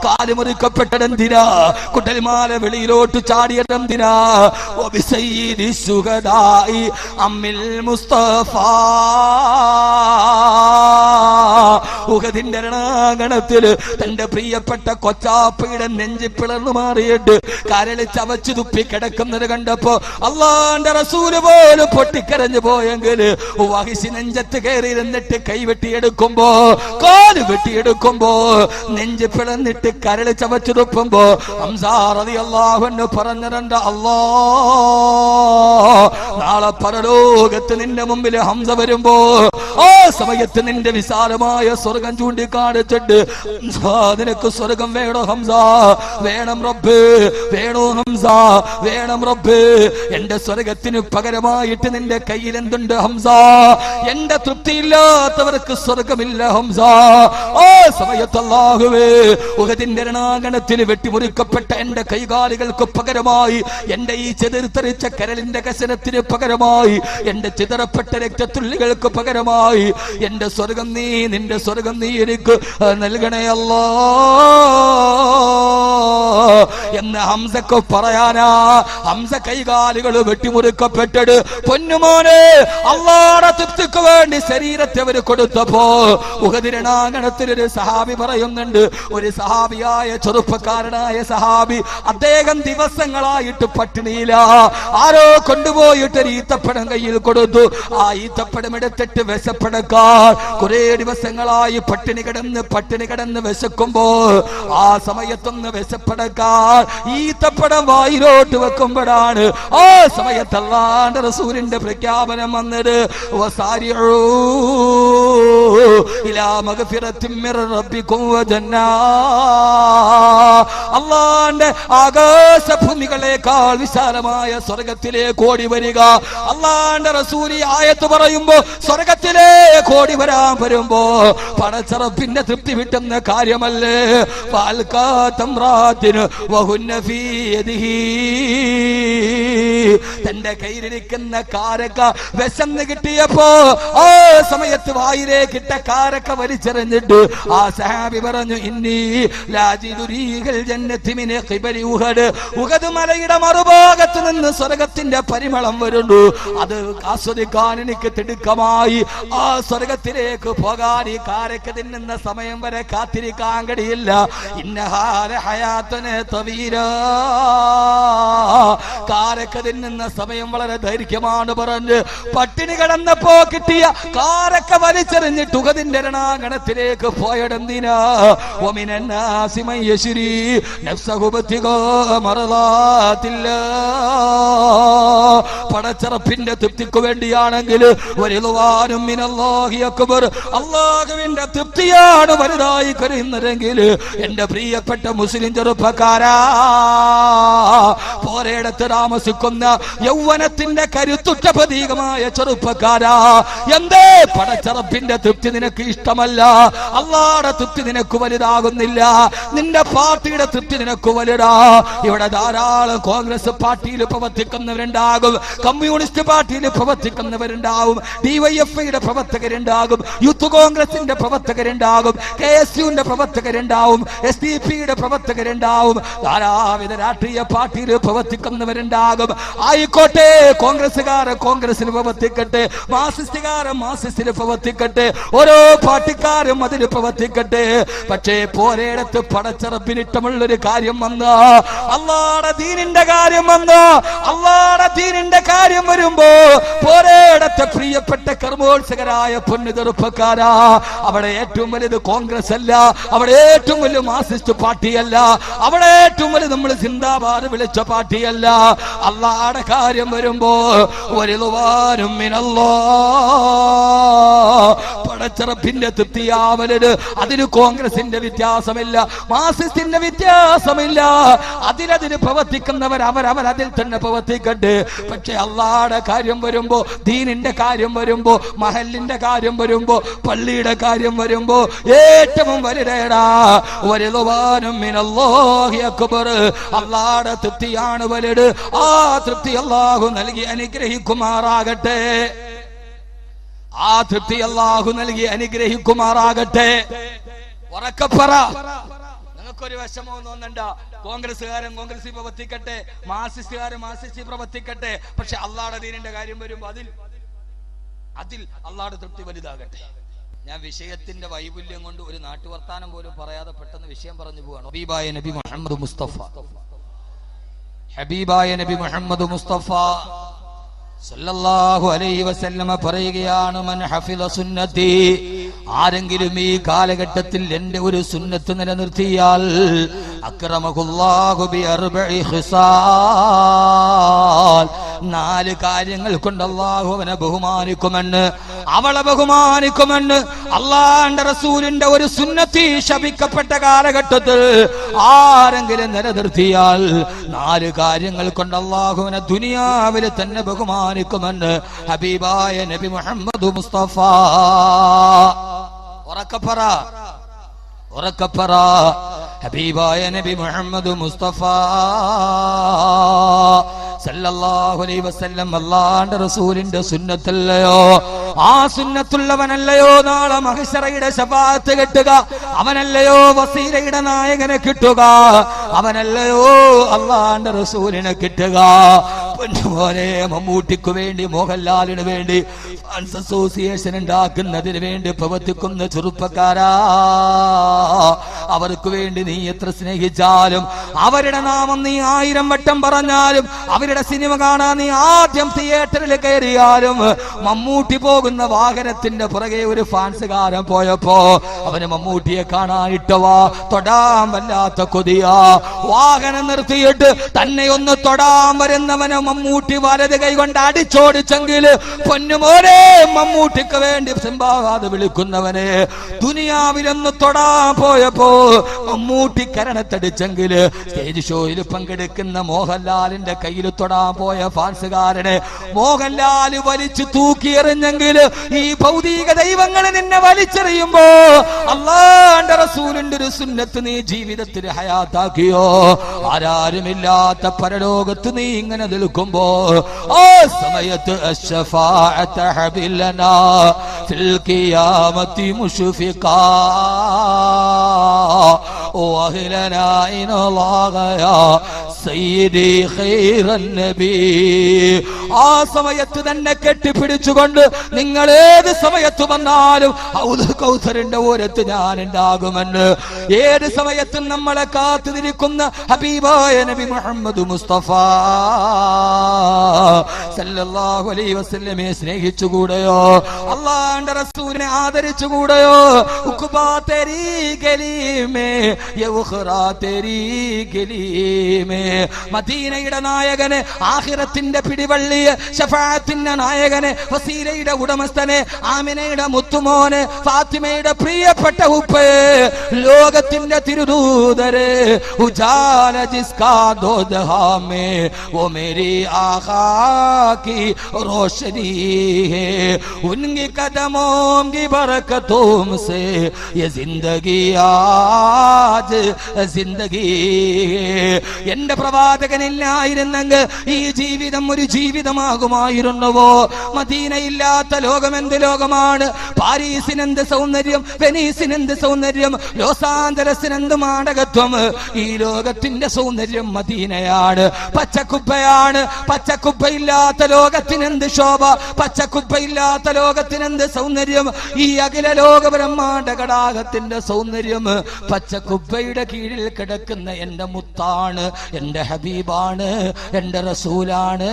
കാല് മുറിക്കപ്പെട്ടതെന്തിനാ? കുടൽമാല വെളിയിലോട്ട് ചാടിയതെന്തിനാ? അമ്മിൽ മുസ്തഫ ഉഹദിന്റെ രണാങ്കണത്തിൽ തന്റെ പ്രിയപ്പെട്ട കൊച്ചാപ്പയുടെ നെഞ്ചി പിളർന്നു മാറിയിട്ട് കരളി ചവച്ചു തുപ്പി കിടക്കുന്നത് കണ്ടപ്പോ അള്ളാന്റെ റസൂല് പോലും പൊട്ടിക്കരഞ്ഞു പോയെങ്കിൽ വഹിഷി നെഞ്ചത്ത് കയറി ഇരുന്നിട്ട് കൈ വെട്ടിയെടുക്കുമ്പോ, കാല് വെട്ടിയെടുക്കുമ്പോ, നെഞ്ച് പിളർന്നിട്ട് കരളി ചവച്ചു തുപ്പുമ്പോ ഹംസാ റളിയല്ലാഹു അൻഹു പറഞ്ഞിട്ടുണ്ട്, അല്ലാ നാളെ പരലോകത്ത് നിന്റെ മുമ്പിൽ ഹംസ വരുമ്പോ ആ സമയത്ത് നിന്റെ വിശാലമായ സ്വർഗം ചൂണ്ടിക്കാണിച്ചിട്ട് നിനക്ക് സ്വർഗം വേണോ ഹംസ? വേണം റബ്ബ്. വേണോ ഹംസ? വേണം റബ്ബ്. എന്റെ സ്വർഗത്തിന് പകരമായിട്ട് നിന്റെ കയ്യിൽ എന്തുണ്ട് ഹംസ? എന്റെ തൃപ്തിയില്ലാത്തവർക്ക് സ്വർഗമില്ല ഹംസ. ആ സമയത്ത് അല്ലാഹുവേ, ഉഹദിന്റെ രണാങ്കണത്തിൽ വെട്ടിമുറിക്കപ്പെട്ട എന്റെ കൈകാലുകൾക്ക് പകരമായി, എന്റെ ഈ ചെതിർത്തരിച്ച കരളിന്റെ കശനത്തിന് പകരമായി, എന്റെ ചിതറപ്പെട്ട രക്തത്തുള്ളികൾക്ക് പകരമായി എന്റെ സ്വർഗം നീ നിന്റെ നിന്റെ സ്വർഗം നീ എനിക്ക് നൽകണേ അല്ലാ എന്ന് ഹംസക്ക് പറയാനാ. ഹംസ കൈകാലുകൾ വെട്ടിമുറിക്കപ്പെട്ടത് പൊന്നുമോനെ അല്ലാഹുവിന്റെ തൃപ്തിക്ക് വേണ്ടി ശരീരത്തെ അവർ കൊടുത്തപ്പോ ഉഹദ് രണാങ്കണത്തിൽ ഒരു സഹാബി പറയുന്നുണ്ട്, ഒരു സഹാബിയായ ചെറുപ്പക്കാരനായ സഹാബി, അദ്ദേഹം ദിവസങ്ങളായിട്ട് പട്ടിണിയില. ആരോ കൊണ്ടുപോയിട്ട് ഒരു ഈത്തപ്പഴം കയ്യിൽ കൊടുത്തു. ആ ഈത്തപ്പഴം എടുത്തിട്ട് വിശപ്പടക്കാൻ കുറെ ദിവസങ്ങളായി പട്ടിണി കിടന്ന് വിശക്കുമ്പോ ആ സമയത്തൊന്ന് വിശപ്പടക്കാൻ ഈത്തപ്പഴം വായിലോട്ട് വെക്കുമ്പോഴാണ് ആ സമയത്ത് അല്ലാഹുവിന്റെ റസൂലിന്റെ പ്രഖ്യാപനം വന്നത്, വസാരിഊ ഇലാ മഗ്ഫിറത്തിൻ മിർ റബ്ബികും വജന്ന. അല്ലാഹുവിന്റെ ആകാശഭൂമികളെക്കാൾ വിശാലമായ സ്വർഗത്തിലേക്ക് ഓടി വരിക. അല്ലാഹുവിന്റെ റസൂൽ ഈ ആയത്ത് പറയുമ്പോ സ്വർഗത്തിലേക്ക് ഓടി വരാൻ വരുമ്പോ പടച്ചറപ്പിന്റെ തൃപ്തി വിട്ടുന്ന കാര്യമല്ലേ. തന്റെ കയ്യിലിരിക്കുന്ന കാരക്ക വിശന്ന് കിട്ടിയപ്പോ ആ സമയത്ത് വായിലേക്കിട്ട കാരക്ക വലിച്ചെറിഞ്ഞിട്ട് ആ സഹാബി പറഞ്ഞു, ഇന്നി ലാജിദുരീഹൽ ജന്നത്തി മിൻ ഖിബലി ഉഹദ്. ഉഹദ് മലയുടെ മറുഭാഗത്ത് നിന്ന് സ്വർഗത്തിന്റെ പരിമളം വരുന്നു. അത് ആസ്വദിക്കാൻ എനിക്ക് തിടുക്കമായി. ആ സ്വർഗത്തിലേക്ക് പോകാൻ ഈ കാരക്ക തിന്നുന്ന സമയം വരെ കാത്തിരിക്കാൻ കഴിയില്ല. ഇന്നഹാല ഹയാത്തുന തവീല. കാരക്ക തിന്നുന്ന സമയം വളരെ ദൈർഘ്യമാണ് പറഞ്ഞ് പട്ടിണി കിടന്നപ്പോ കിട്ടിയ കാരക്ക വലിച്ചെറിഞ്ഞിട്ട് ഉഹദിന്റെ രണാങ്കണത്തിലേക്ക് പോയതെന്തിനാ? വമിനന്നാസി മൻ യശ്രി നഫ്സഹു ബിത്തിഗാ മർളാത്തില്ലാ. പടച്ചറപ്പിന്റെ തൃപ്തിക്ക് വേണ്ടിയാണെങ്കിൽ വരിളുവാനും മിനല്ലാഹി അക്ബർ, അല്ലാഹുവിന്റെ തൃപ്തിയാണ് വലുതായി കരുതുന്നതെങ്കിൽ എന്റെ പ്രിയപ്പെട്ട മുസ്ലിം ചെറുപ്പക്കാരാ, പോരേടത്ത് താമസിക്കുന്ന യൗവനത്തിന്റെ കരുത്തുറ്റ പ്രതീകമായ ചെറുപ്പക്കാരാ, എന്തേ പടച്ചറപ്പിന്റെ തൃപ്തി നിനക്ക് ഇഷ്ടമല്ല? അല്ലാഹുവിന്റെ തൃപ്തി നിനക്ക് വലുതാകുന്നില്ല. നിന്റെ പാർട്ടിയുടെ തൃപ്തി നിനക്ക് വലുതാ. ഇവിടെ ധാരാളം കോൺഗ്രസ് പാർട്ടിയിൽ പ്രവർത്തിക്കുന്നവരുണ്ടാകും, കമ്മ്യൂണിസ്റ്റ് പാർട്ടിയിൽ പ്രവർത്തിക്കുന്നവരുണ്ടാകും, ഡിവൈഎഫ്ഐയുടെ പ്രവർത്തകരുണ്ടാകും, യൂത്ത് കോൺഗ്രസിന്റെ പ്രവർത്തകരുണ്ടാകും, KSUവിന്റെ പ്രവർത്തകരുണ്ടാവും, SDP-യുടെ പ്രവർത്തകരുണ്ടാവും, ധാരാവിധ രാഷ്ട്രീയ പാർട്ടിയിൽ പ്രവർത്തിക്കുന്നവരുണ്ടാകും. ആയിക്കോട്ടെ, കോൺഗ്രസ്സുകാരൻ കോൺഗ്രസിൽ പ്രവർത്തിക്കട്ടെ, മാർക്സിസ്റ്റുകാരൻ മാർക്സിസ്റ്റിൽ പ്രവർത്തിക്കട്ടെ, ഓരോ പാർട്ടിക്കാരും അതിൽ പ്രവർത്തിക്കട്ടെ. പക്ഷേ പോരേടത്ത് പടച്ചറപ്പിനിഷ്ടമുള്ളൊരു കാര്യം വന്ന് അല്ലാഹുവിന്റെ ദീനിന്റെ കാര്യം വന്ന് അല്ലാഹുവിന്റെ ദീനിന്റെ കാര്യം വരുമ്പോ പോരേടത്തെ പ്രിയപ്പെട്ട കർമ്മോത്സകരായ പൊന്നു ചെറുപ്പക്കാരാ, അവിടെ ഏറ്റവും വലുത് കോൺഗ്രസ് അല്ല, അവിടെ ഏറ്റവും വലിയ മാർക്സിസ്റ്റ് പാർട്ടിയല്ല, അവിടെ ഏറ്റവും വലിയ നമ്മൾ സിന്ദാബാദ് വിളിച്ച പാർട്ടിയല്ല. അല്ലാഹുവിന്റെ കാര്യം വരുമ്പോ വരിളുവാനും മിനല്ലാഹ്, പടച്ചറപ്പിന്റെ തൃപ്തിയാവലത്. അതിന് കോൺഗ്രസിന്റെ വ്യത്യാസമില്ല, മാർക്സിസ്റ്റിന്റെ വ്യത്യാസമില്ല. അതിന് പ്രവർത്തിക്കുന്നവർ അവരതിൽ തന്നെ പ്രവർത്തിക്കട്ടെ. പക്ഷെ അല്ലാഹുവിന്റെ കാര്യം വരുമ്പോ, ദീനിന്റെ കാര്യം വരുമ്പോ, മഹലിന്റെ കാര്യം വരുമ്പോ, പള്ളിയുടെ കാര്യം വരുമ്പോ ഏറ്റവും വലുതേടാ വരിളുവാനും മിനല്ലാഹി അക്ബർ. അല്ലാഹുവിന്റെ തൃപ്തിയാണ് വലുത്. ആ തൃപ്തി അല്ലാഹു നൽകി അനുഗ്രഹിക്കുമാറാകട്ടെ. ആ തൃപ്തി അല്ലാഹു നൽകി അനുഗ്രഹിക്കുമാറാകട്ടെ. ഉറക്കപ്പറ. നിങ്ങൾക്കൊരു വിഷമവും തോന്നണ്ട. കോൺഗ്രസ്സുകാരൻ കോൺഗ്രസിൽ പ്രവർത്തിക്കട്ടെ, മാർക്സിസ്റ്റുകാരൻ മാർക്സിസ്റ്റിൽ പ്രവർത്തിക്കട്ടെ. പക്ഷെ അല്ലാഹുവിന്റെ ദീനിന്റെ കാര്യം വരുമ്പോ അതിൽ അല്ലാഹുവിന്റെ തൃപ്തി വലുതാകട്ടെ. ഞാൻ വിഷയത്തിന്റെ വൈപുല്യം കൊണ്ട് ഒരു നാട്ടുവർത്താനം പോലും പറയാതെ പെട്ടെന്ന് വിഷയം പറഞ്ഞു പോവാണ്. ഹബീബായ നബി മുഹമ്മദ് മുസ്തഫ, ഹബീബായ നബി മുഹമ്മദ് മുസ്തഫ സല്ലല്ലാഹു അലൈഹി വസല്ലമ പറയുകയാണ്, മൻ ഹഫിള സുന്നതി, ആരെങ്കിലും ഈ കാലഘട്ടത്തിൽ എന്റെ ഒരു സുന്നത്ത് നിലനിർത്തിയാൽ അക്രമഹുല്ലാഹു ബി അർബഇ ഖിസാൽ, 4 കാര്യങ്ങൾ കൊണ്ട് അല്ലാഹു അവനെ ബഹുമാനിക്കുമെന്ന്, അവളെ ബഹുമാനിക്കുമെന്ന് അല്ലാഹുവിന്റെ റസൂലിന്റെ ഒരു സുന്നത്തി ശപിക്കപ്പെട്ട കാലഘട്ടത്തിൽ ആരെങ്കിലും നിലനിർത്തിയാൽ 4 കാര്യങ്ങൾ കൊണ്ട് അല്ലാഹുവിനെ ദുനിയാവിൽ തന്നെ ബഹുമാനിക്കുമെന്ന് ഹബീബായ നബി മുഹമ്മദ് മുസ്തഫ. ഉറക്കപ്പറ, ഉറക്കപ്പറ. ഹബീബായ നബി മുഹമ്മദ് മുസ്തഫ സല്ലല്ലാഹു അലൈഹി വസല്ലം അല്ലാഹുവിന്റെ റസൂലിന്റെ സുന്നത്തല്ലയോ? ആ സുന്നത്തുള്ളവനല്ലയോ നാളെ മഹ്ശറയുടെ ശഫാഅത്ത് കിട്ടുക? അവനല്ലയോ വസീലയുടെ നായകനെ കിട്ടുക? അവനല്ലയോ അല്ലാഹുവിന്റെ റസൂലിനെ കിട്ടുക? പൊന്നുമോനെ, മമ്മൂട്ടിക്ക് വേണ്ടി, മോഹൻലാലിന് വേണ്ടി ഫാൻസ് അസോസിയേഷൻ ഉണ്ടാക്കുന്നതിന് വേണ്ടി പ്രവർത്തിക്കുന്ന ചെറുപ്പക്കാരാ, അവർക്ക് വേണ്ടി നീ എത്ര സ്നേഹിച്ചാലും, അവരുടെ നാമം നീ 1000 വട്ടം പറഞ്ഞാലും, അവരുടെ സിനിമ കാണാൻ നീ ആദ്യം തിയേറ്ററിൽ കയറിയാലും, മമ്മൂട്ടി പോകുന്ന വാഹനത്തിന്റെ പുറകെ ഒരു ഫാൻസുകാരൻ പോയപ്പോ അവന് മമ്മൂട്ടിയെ കാണാനിട്ടവാ തൊടാൻ വല്ലാത്ത കൊതിയാ. വാഹനം നിർത്തിയിട്ട് തന്നെ ഒന്ന് തൊടാൻ വരുന്നവനെ മമ്മൂട്ടി വലത് കൈ കൊണ്ട് അടിച്ചോടിച്ചെങ്കിൽ, പൊന്നുമോനെ, മമ്മൂട്ടിക്ക് വേണ്ടി സിംബാവാതെ വിളിക്കുന്നവനെ ദുനിയാവിലൊന്ന് തൊടാൻ പോയപ്പോ മമ്മൂട്ടി കരണത്തടിച്ചെങ്കിൽ, സ്റ്റേജ് ഷോയിൽ പങ്കെടുക്കുന്ന മോഹൻലാലിന്റെ കയ്യിൽ തൊടാൻ പോയ ഫാൻസുകാരനെ മോഹൻലാല് വലിച്ചു തൂക്കിയെറിഞ്ഞെങ്കിൽ, ഈ ഭൗതിക ദൈവങ്ങളെ നിന്നെ വലിച്ചെറിയുമ്പോ അല്ലാഹുവിന്റെ റസൂലിന്റെ ഒരു സുന്നത്ത് നീ ജീവിതത്തിൽ ഹയാത്താക്കിയോ? ആരാരുമില്ലാത്ത പരലോകത്ത് നീ ഇങ്ങനെ നിൽക്കുമ്പോ ആ സമയത്ത് അശ്ശഫാഅത ഹബിലനാ ഫിൽ ഖിയാമത്തി മുശ്ഫിഖാ വഅഹ്ലനാ ഇനല്ലാഹ സയ്യിദി ഖൈറൻ നബി. ആ സമയത്ത് തന്നെ കെട്ടിപ്പിടിച്ചുകൊണ്ട് നിങ്ങൾ ഏത് സമയത്ത് വന്നാലും ഹൗദ് കൗസറിന്റെ ഓരത്ത് ഞാൻ ഉണ്ടാകുമെന്ന്, ഏത് സമയത്തും നമ്മളെ കാത്തുനിൽക്കുന്ന ഹബീബായ നബി മുഹമ്മദ് മുസ്തഫ സല്ലല്ലാഹു അലൈഹി വസല്ലമയെ സ്നേഹിച്ചുകൂടെയോ? അല്ലാഹുവിന്റെ റസൂലിനെ ആദരിച്ചുകൂടെയോ? ഉഖ്ബാ തെരീ ഗലീമേ യൗഖറാ തെരീ ഗലീമേ, മദീനയുടെ നായകനെ, ആഖിറത്തിന്റെ പിടിവള്ളിയെ, ശഫാഅത്തിന്റെ നായകനെ, വസീലയുടെ ഉടമസ്ഥനെ, ആമിനയുടെ മുത്തുമോനെ, ഫാത്തിമയുടെ പ്രിയപ്പെട്ട ഉപ്പയെ, ലോകത്തിന്റെ തിരുദൂതരെ, ഉജാല ജിസ്കാ ദോദഹാ മേ വോ മേരി ആഖാ की रोशनी है, उनकी कदमों की बरकतों से ये जिंदगी आज जिंदगी है. എന്റെ പ്രവാചകനില്ലായിരുന്നെങ്കിൽ ഈ ജീവിതം ഒരു ജീവിതമാകുമായിരുന്നുവോ? മദീനയില്ലാത്ത ലോകം എന്ത് ലോകമാണ്? പാരീസിനെന്ത് സൗന്ദര്യം, വെനീസിനെന്ത് സൗന്ദര്യം, ലോസ് ആഞ്ചലസിനെന്ത് മാടകത്വം. ഈ ലോകത്തിന്റെ സൗന്ദര്യം മദീനയാണ്, പച്ചക്കുപ്പയാണ്. പച്ചക്കുപ്പയില്ലാത്ത ലോകത്തിനെന്ത് ശോഭ, പച്ചക്കുപ്പയില്ലാത്ത ലോകത്തിനെന്ത് സൗന്ദര്യം. ഈ അഖില ലോക ബ്രഹ്മാണ്ഡ ഘടാകത്തിന്റെ സൗന്ദര്യം പച്ചക്കുപ്പയുടെ കീഴിൽ കിടക്കുന്ന എന്റെ മുത്താണ്, എന്റെ ഹബീബാണ്, എന്റെ റസൂലാണ്,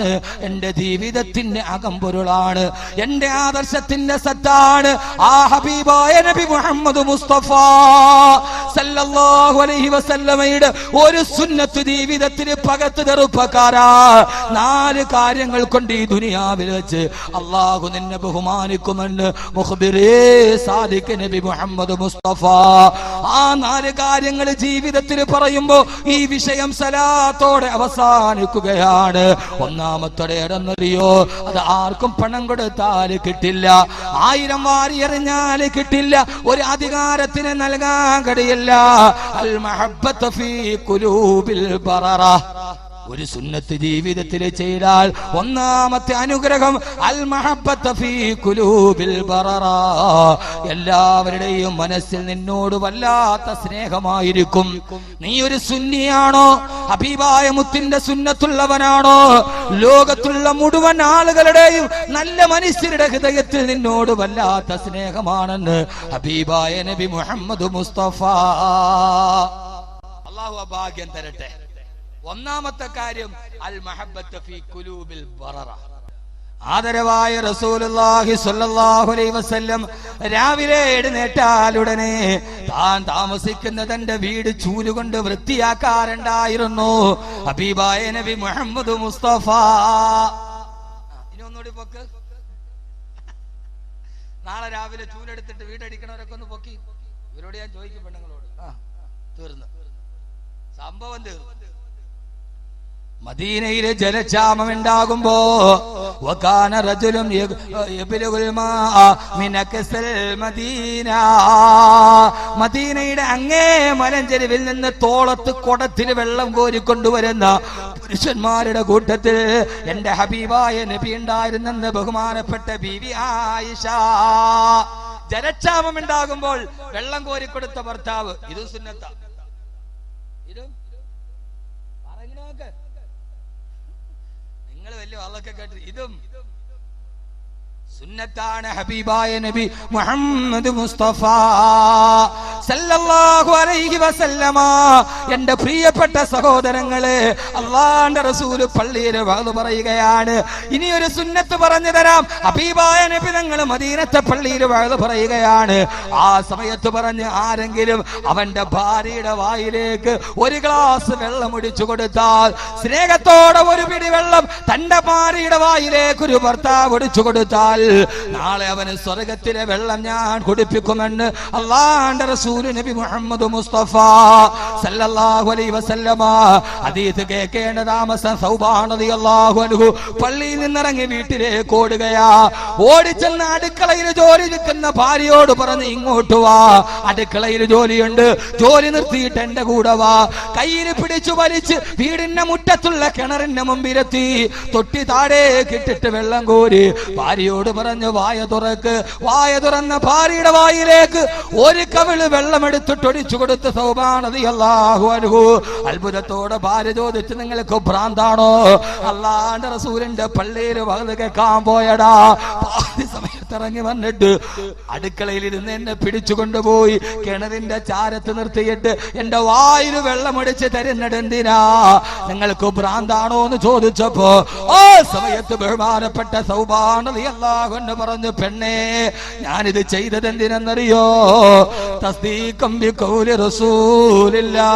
എന്റെ ജീവിതത്തിന്റെ അകമ്പൊരുളാണ്, എന്റെ ആദർശത്തിന്റെ സത്താണ്. ആ ഹബീബായ നബി മുഹമ്മദ് മുസ്തഫ സല്ലല്ലാഹു അലൈഹി വസല്ലമയുടെ ഒരു സുന്നത്ത് ജീവിതത്തിൽ പകത്ത് ചെറുപ്പക്കാരാ, 4 കാര്യങ്ങൾ കൊണ്ട് ഈ ദുനിയാവിൽ വെച്ച് അല്ലാഹു നിന്നെ ബഹുമാനിക്കുമെന്ന് മുഖ്ബിറേ സാദിഖ് നബി മുഹമ്മദ് മുസ്തഫ. ആ 4 കാര്യങ്ങൾ ജീവിതത്തിൽ പറയുമ്പോ ഈ വിഷയം സലാത്തോടെ അവസാനിക്കുകയാണ്. ഒന്നാമത്തെ ഏടെന്നറിയോ? അത് ആർക്കും പണം കൊടുത്താൽ കിട്ടില്ല, 1000 വാരി എറിഞ്ഞാൽ കിട്ടില്ല, ഒരു അധികാരത്തിന് നൽകാൻ കഴിയില്ല. അൽ മഹബ്ബത്ത് ഫീ ഖുലൂബിൽ ബററ. ഒരു സുന്നത്ത് ജീവിതത്തിൽ ചെയ്താൽ ഒന്നാമത്തെ അനുഗ്രഹം അൽ മഹബ്ബത്ത് ഫീ ഖുലൂബിൽ ബററ. എല്ലാവരുടെയും മനസ്സിൽ നിന്നോട് വല്ലാത്ത സ്നേഹമായിരിക്കും. നീ ഒരു സുന്നിയാണോ? ഹബീബായ മുത്തിന്റെ സുന്നത്തുള്ളവനാണോ? ലോകത്തുള്ള മുഴുവൻ ആളുകളുടെയും നല്ല മനുഷ്യരുടെ ഹൃദയത്തിൽ നിന്നോട് വല്ലാത്ത സ്നേഹമാണെന്ന് ഹബീബായ നബി മുഹമ്മദ് മുസ്തഫ. അല്ലാഹു ഭാഗ്യം തരട്ടെ. ഒന്നാമത്തെ കാര്യം അൽ മഹബ്ബത്ത് ഫീ ഖുലൂബിൽ ബററ. ആദരവായ റസൂലുള്ളാഹി സ്വല്ലല്ലാഹു അലൈഹി വസല്ലം രാവിലെ എഴുന്നേറ്റാലുടനെ താൻ താമസിക്കുന്ന തന്റെ വീട് ചൂലുകൊണ്ട് വൃത്തിയാക്കാറുണ്ടായിരുന്നു ഹബീബായ നബി മുഹമ്മദ് മുസ്തഫ. ഇനി ഒന്നുകൂടി പൊക്ക്. നാളെ രാവിലെ ചൂലെടുത്തിട്ട് വീടടിക്കണവരൊക്കെ ഒന്ന് പൊക്കി. ഇവരോട് ഞാൻ ചോദിക്കും, പെണ്ണുങ്ങളോട്. തീർന്നു സംഭവം, തീർന്നു. മദീനയിലെ ജലക്ഷാമം ഉണ്ടാകുമ്പോ വകാന റജുലും യബ്ലുഗുൽ മാഅ മിൻ അക്സൽ മദീന, മദീനയുടെ അങ്ങേ മലഞ്ചെരുവിൽ നിന്ന് തോളത്ത് കുടത്തിൽ വെള്ളം കോരിക്കൊണ്ടുവരുന്ന പുരുഷന്മാരുടെ കൂട്ടത്തിൽ എന്റെ ഹബീബായ നബി ഉണ്ടായിരുന്നെന്ന് ബഹുമാനപ്പെട്ട ബീവി ആയിഷ. ജലക്ഷാമം ഉണ്ടാകുമ്പോൾ വെള്ളം കോരിക്കൊടുത്ത ഭർത്താവ്. ഇത് സുന്നത്ത. ഇത് നിങ്ങൾ വലിയ വാളൊക്കെ കേട്ട് ഇതും സുന്നത്താണ്. ഹബീബായ നബി മുഹമ്മദ് മുസ്തഫ സല്ലല്ലാഹു അലൈഹി വസല്ലമ. എന്റെ പ്രിയപ്പെട്ട സഹോദരങ്ങളെ, അല്ലാഹുവിന്റെ റസൂല് പള്ളിയിൽ വഅദ് പറയുകയാണ്. ഇനി ഒരു സുന്നത്ത് പറഞ്ഞു തരാം. ഹബീബായ നബി തങ്ങൾ മദീനത്തെ പള്ളിയിൽ വഅദ് പറയുകയാണ്. ആ സമയത്ത് പറഞ്ഞ് ആരെങ്കിലും അവന്റെ ഭാര്യയുടെ വായിലേക്ക് ഒരു ഗ്ലാസ് വെള്ളം ഒഴിച്ചു കൊടുത്താൽ, സ്നേഹത്തോടെ ഒരു പിടി വെള്ളം തന്റെ ഭാര്യയുടെ വായിലേക്ക് ഒരു ഭർത്താവ് ഒഴിച്ചു കൊടുത്താൽ, നാളെ അവന് സ്വർഗത്തിലെ വെള്ളം ഞാൻ കുടിപ്പിക്കുമെന്ന് അല്ലാഹുവിന്റെ റസൂൽ നബി മുഹമ്മദ് മുസ്തഫ സല്ലല്ലാഹു അലൈഹി വസല്ലമ. ഹദീസ് കേൾക്കേണ്ട താമസം സൗബാൻ റളിയല്ലാഹു അൻഹു പള്ളിയിൽ നിന്നിറങ്ങി വീട്ടിലേക്ക് ഓടുകയാ. ഓടിച്ചെന്ന് അടുക്കളയിൽ ജോലി നിൽക്കുന്ന ഭാര്യയോട് പറഞ്ഞ് ഇങ്ങോട്ട് വാ, അടുക്കളയിൽ ജോലിയുണ്ട്, ജോലി നിർത്തിയിട്ട് എന്റെ കൂടെ വാ. കയ്യിൽ പിടിച്ചു വലിച്ച് വീടിന്റെ മുറ്റത്തുള്ള കിണറിന്റെ മുമ്പിലെത്തി തൊട്ടി താഴേക്ക് ഇട്ടിട്ട് വെള്ളം കോരി ഭാര്യയോട് പറഞ്ഞു വായ തുറക്ക്. വായ തുറന്ന ഭാര്യയുടെ വായിലേക്ക് ഒരു കവിള് വെള്ളമെടുത്തിട്ട് ഒഴിച്ചു കൊടുത്ത് സൗബാൻ റളിയല്ലാഹു അൻഹു. അത്ഭുതത്തോടെ ഭാര്യ ചോദിച്ചു, നിങ്ങൾക്ക് ഭ്രാന്താണോ? അല്ലാഹുവിന്റെ റസൂലിന്റെ പള്ളിയിൽ വഅദ് കേൾക്കാൻ പോയടാ. പാതി സമയത്ത് ഇറങ്ങി വന്നിട്ട് അടുക്കളയിൽ ഇരുന്ന് എന്നെ പിടിച്ചു കൊണ്ടുപോയി കിണറിന്റെ ചാരത്ത് നിർത്തിയിട്ട് എന്റെ വായിൽ വെള്ളമടിച്ച് തരുന്നത് എന്തിനാ? നിങ്ങൾക്ക് ഭ്രാന്താണോ എന്ന് ചോദിച്ചപ്പോ ആ സമയത്ത് ബഹുമാനപ്പെട്ട സൗബാൻ റളിയല്ലാഹു അൻഹു പറഞ്ഞു, പെണ്ണേ, ഞാനിത് ചെയ്തത് എന്തിനെന്നറിയോ? തസ്ദീഖം ബിഖൗലി റസൂലില്ലാഹ്.